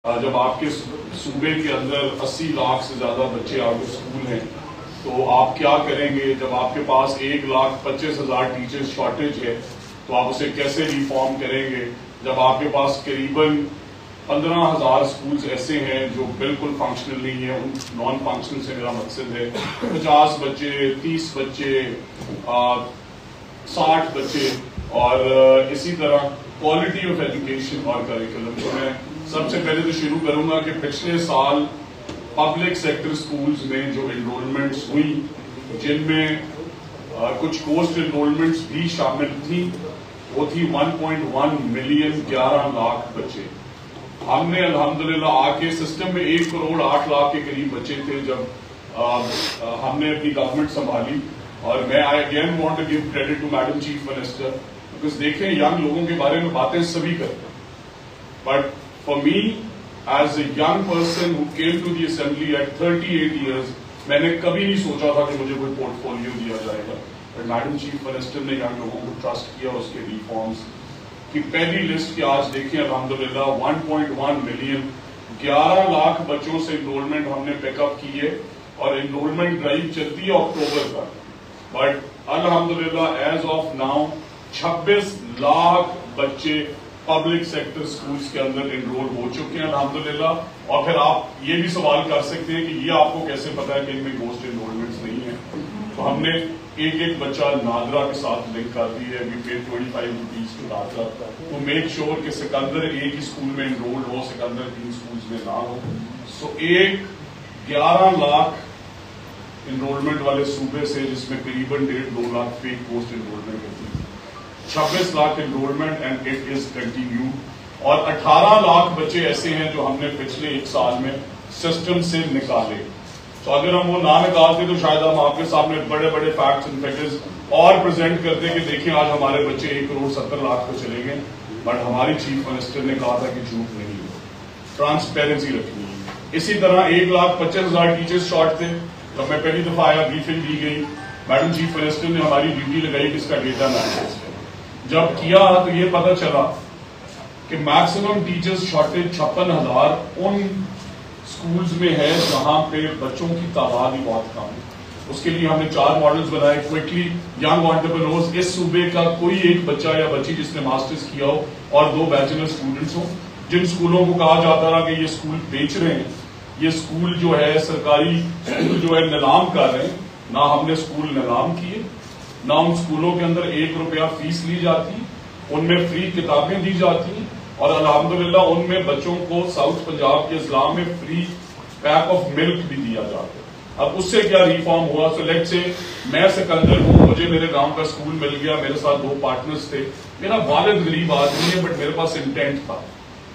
جب آپ کے صوبے کے اندر 80 لاکھ سے زیادہ بچے آؤٹ آف اسکول ہیں تو آپ کیا کریں گے؟ جب آپ کے پاس 1,25,000 ٹیچرز شارٹیج ہے تو آپ اسے کیسے ریفارم کریں گے؟ جب آپ کے پاس قریباً 15,000 اسکولز ایسے ہیں جو بالکل فنکشنل نہیں ہیں، ان نان فنکشنل سے میرا مقصد ہے 50 بچے، 30 بچے، 60 بچے، اور اسی طرح کوالٹی آف ایجوکیشن اور کریکولم. تو میں سب سے پہلے تو شروع کروں گا کہ پچھلے سال پبلک سیکٹر سکولز میں جو انرولمنٹس ہوئی، جن میں کچھ گوسٹ انرولمنٹس بھی شامل تھیں، وہ تھی 1.1 ملین 11 لاکھ بچے. ہم نے الحمدللہ آ کے سسٹم میں 1 کروڑ 8 لاکھ کے قریب بچے تھے جب ہم نے اپنی گورنمنٹ سنبھالی. اور میں I again want to give credit to madam chief minister, because دیکھیں ینگ لوگوں کے بارے میں باتیں سبھی کرتے ہیں، but for me as a young person who came to the assembly at 38 years میں نے کبھی نہیں سوچا تھا کہ مجھے کوئی پورٹ فولیو دیا جائے گا. بٹ میڈم چیف منسٹر نے ینگ لوگوں کو ٹرسٹ کیا. اس کے ریفارمز کی پہلی لسٹ کی آج دیکھیں الحمدللہ 1.1 ملین 11 لاکھ بچوں سے انرولمنٹ ہم نے پک اپ کی ہے، اور انرولمنٹ ڈرائیو چلتی ہے اکتوبر تک. بٹ الحمدللہ ایز آف ناؤ 26 لاکھ بچے پبلک سیکٹر سکولز کے اندر انرول ہو چکے ہیں الحمدللہ. اور پھر آپ یہ بھی سوال کر سکتے ہیں کہ یہ آپ کو کیسے پتا ہے کہ ان میں گوسٹ انرولمنٹس نہیں ہیں؟ تو ہم نے ایک بچہ نادرا کے ساتھ لنک کر دی ہے. We paid 25 rupees to NADRA to make sure کہ سکندر ایک ہی اسکول میں انرول ہو، سکندر 3 سکولز میں نہ ہو. سو 11 لاکھ انرولمنٹ والے صوبے سے، جس میں قریباً 1.5-2 لاکھ فیک گوسٹ انرولمنٹ ہوتی ہے، 26 lakh enrolment and it is continue. اور 18 لاکھ بچے ایسے ہیں جو ہم نے پچھلے 1 سال میں سسٹم سے نکالے. تو اگر ہم وہ نہ نکالتے تو شاید ہم آپ کے سامنے بڑے بڑے فیکٹس اینڈ فگرز اور پریزنٹ کرتے کہ دیکھیں آج ہمارے بچے 1 کروڑ 70 لاکھ پہ چلے گئے. بٹ ہماری چیف منسٹر نے کہا تھا کہ جھوٹ نہیں ہے، ٹرانسپیرنسی رکھنی ہے. اسی طرح 1,25,000 ٹیچرز شارٹ تھے. جب میں پہلی دفعہ آیا بریفنگ دی گئی، میڈم چیف منسٹر نے ہماری ڈیوٹی لگائی کہ اس کا ڈیٹا انالیسس ہے. جب کیا تو یہ پتا چلا کہ میکسیمم ٹیچرز شارٹیج 56,000 ان سکولز میں ہے جہاں پہ بچوں کی تعداد ہی بہت کم ہے. اس کے لیے ہم نے 4 ماڈلز بنائے. کوئکلی ینگ انٹرپرینورز، اس صوبے کا کوئی ایک بچہ یا بچی جس نے ماسٹرز کیا ہو اور 2 بیچلر اسٹوڈنٹس ہوں، جن اسکولوں کو کہا جاتا رہا کہ یہ اسکول بیچ رہے ہیں، یہ اسکول جو ہے سرکاری اسکول جو ہے نیلام کر رہے ہیں. نہ ہم نے اسکول نیلام کیے، نہ ان اسکولوں کے اندر 1 روپیہ فیس لی جاتی، ان میں فری کتابیں دی جاتی، اور الحمدللہ ان میں بچوں کو ساؤتھ پنجاب کے اضلاع میں فری پیک آف ملک بھی دیا جاتا ہے. اب اس سے کیا ریفارم ہوا؟ سو لیٹ سے میں سکندر ہوں، مجھے میرے گاؤں کا اسکول مل گیا، میرے ساتھ 2 پارٹنرز تھے. میرا والد غریب آدمی ہے، بٹ میرے پاس انٹینٹ تھا،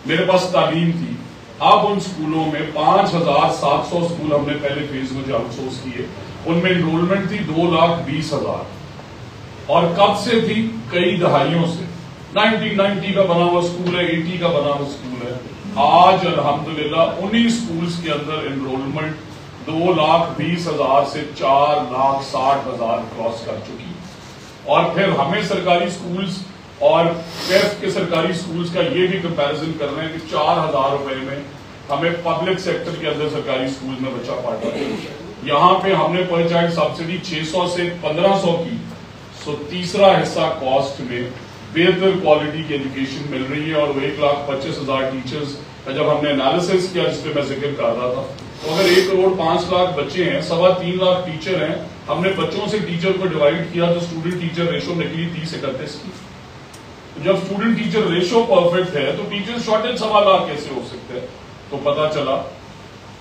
میرے پاس تعلیم تھی. اب ان اسکولوں میں 5,700 اسکول ہم نے پہلے فیز میں جو آؤٹ سورس کیے، ان میں انرولمنٹ تھی 2,20,000. اور کب سے تھی؟ کئی دہائیوں سے. 1990 کا بنا ہوا اسکول ہے، 80 کا بنا ہوا اسکول ہے. آج الحمدللہ انہی اسکولز کے اندر انرولمنٹ 2,20,000 سے 4,60,000 کراس کر چکی. اور پھر ہمیں سرکاری اسکولز اور پیف کے سرکاری اسکولز کا یہ بھی کمپیریزن کر رہے ہیں کہ 4,000 روپے میں ہمیں پبلک سیکٹر کے اندر سرکاری اسکولز میں بچہ پڑھتا ہے. یہاں پہ ہم نے پر چائلڈ سبسڈی 600 سے 1,500 کی. سو تیسرا حصہ کاسٹ میں بہتر کوالٹی کی ایجوکیشن مل رہی ہے. اور وہ 1,25,000 ٹیچرز کا جب ہم نے انالیسس کیا، جس پہ میں ذکر کر رہا تھا، تو اگر 1 کروڑ 5 لاکھ بچے ہیں، 3.25 لاکھ ٹیچر ہیں، ہم نے بچوں سے ٹیچر کو ڈیوائڈ کیا تو اسٹوڈنٹ ٹیچر ریشو نکلی 30-31 کی. جب اسٹوڈنٹ ٹیچر ریشو پرفیکٹ ہے تو ٹیچر شارٹیج 1.25 لاکھ کیسے ہو سکتے ہیں؟ تو پتا چلا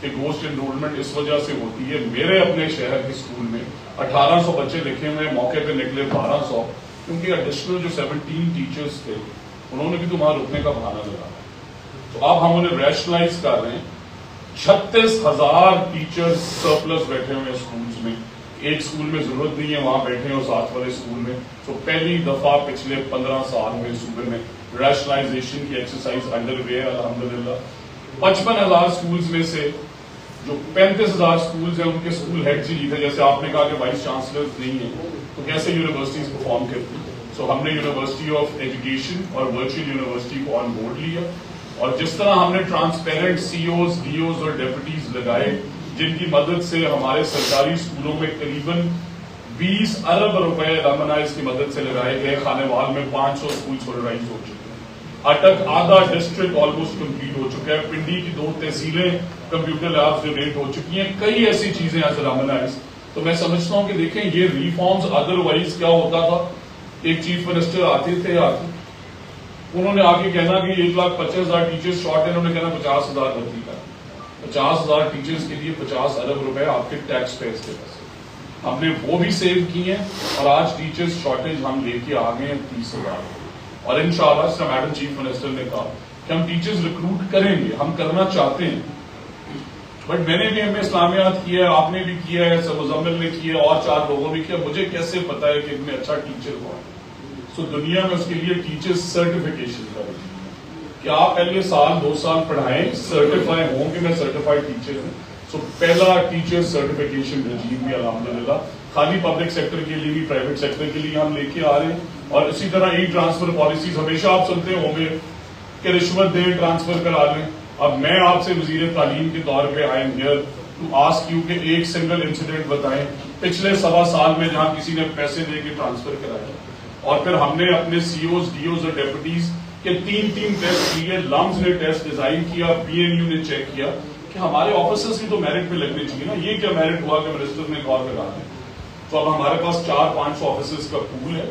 کہ گوسٹ انرولمنٹ اس وجہ سے ہوتی ہے. میرے اپنے شہر کے اسکول میں 1,800 بچے لکھے ہوئے، موقع پہ نکلے 1,200، کیونکہ ایڈیشنل جو 17 ٹیچرز تھے انہوں نے بھی تو وہاں رکنے کا بہانہ لگا. تو اب ہم انہیں ریشنلائز کر رہے ہیں. 36,000 ٹیچرز سرپلس بیٹھے ہوئے اسکولز میں. ایک اسکول میں ضرورت نہیں ہے وہاں بیٹھے ہیں اور ساتھ والے اسکول میں. تو پہلی دفعہ پچھلے 15 سال میں صوبے میں ریشنلائزیشن کی ایکسرسائز انڈر وے ہے الحمدللہ. 55,000 اسکولز میں سے جو 35,000 اسکولز ہیں ان کے اسکول ہیڈز ہی لیتے. جیسے آپ نے کہا کہ وائس چانسلر نہیں ہیں تو کیسے یونیورسٹیز پرفارم کرتی ہیں. سو ہم نے یونیورسٹی آف ایجوکیشن اور ورچوئل یونیورسٹی کو آن بورڈ لیا. اور جس طرح ہم نے transparent C Os D Os اور ڈیپوٹیز لگائے جن کی مدد سے ہمارے سرکاری اسکولوں میں قریباً 20 ارب روپے الامنائز کی مدد سے لگائے گئے. خانے وال میں 500 اسکول سولرائز ہو چکے ہیں. اٹک آدھا ڈسٹرکٹ آلموسٹ کمپلیٹ ہو چکا ہے. پنڈی کی 2 تحصیلیں کمپیوٹر لیبز ڈونیٹ ہو چکی ہیں. کئی ایسی چیزیں ایز الامنائز. تو میں سمجھتا ہوں کہ دیکھیں یہ ریفارمز ادروائز کیا ہوتا تھا. ایک چیف منسٹر آتے تھے انہوں نے آ کے کہنا کہ 1,50,000 ٹیچرز شارٹ ہیں, انہوں نے کہنا 50,000 بھرتی کا. 50,000 ٹیچرز کے لیے 50 ارب روپے آپ کے ٹیکس پیئرز کے پیسے. ہم نے وہ بھی سیو کی ہیں اور آج ٹیچرز شارٹیج ہم لے کے آ گئے ہیں 30,000. اور انشاءاللہ اس کا میڈم چیف منسٹر نے کہا کہ ہم ٹیچرز ریکروٹ کریں گے, ہم کرنا چاہتے ہیں. بٹ میں نے بھی ہمیں اسلامیات کیا ہے, آپ نے بھی کیا ہے, مزمل نے کیا, اور 4 لوگوں نے کیا. مجھے کیسے پتا ہے کہ ان میں اچھا ٹیچر ہوا. سو دنیا میں اس کے لیے ٹیچر سرٹیفکیشن کا کہ آپ پہلے 1-2 سال پڑھائیں, سرٹیفائی ہوں کہ میں سرٹیفائڈ ٹیچر ہوں. سو پہلا ٹیچر سرٹیفکیشن رجیم بھی الحمدللہ خالی پبلک سیکٹر کے لیے بھی پرائیویٹ سیکٹر کے لیے ہم لے کے آ رہے ہیں. اور اسی طرح ای ٹرانسفر پالیسیز ہمیشہ آپ سنتے ہوں گے کہ رشوت دیں ٹرانسفر کرا لیں. اب میں آپ سے وزیر تعلیم کے طور پہ I am here to ask you کہ ایک سنگل انسیڈنٹ بتائیں پچھلے 1.25 سال میں جہاں کسی نے پیسے دے کے ٹرانسفر کرایا. اور پھر ہم نے اپنے سی اوز ڈی اوز اور ڈیپوٹیز کے 3 ٹیسٹ کیے. لمز نے ٹیسٹ ڈیزائن کیا, بی این یو نے چیک کیا کہ ہمارے آفیسرز کی تو میرٹ پہ لگنے چاہیے نا. یہ کیا میرٹ ہوا کہ منسٹر نے کال لگا دیں. تو اب ہمارے پاس 400-500 آفیسرز کا پول ہے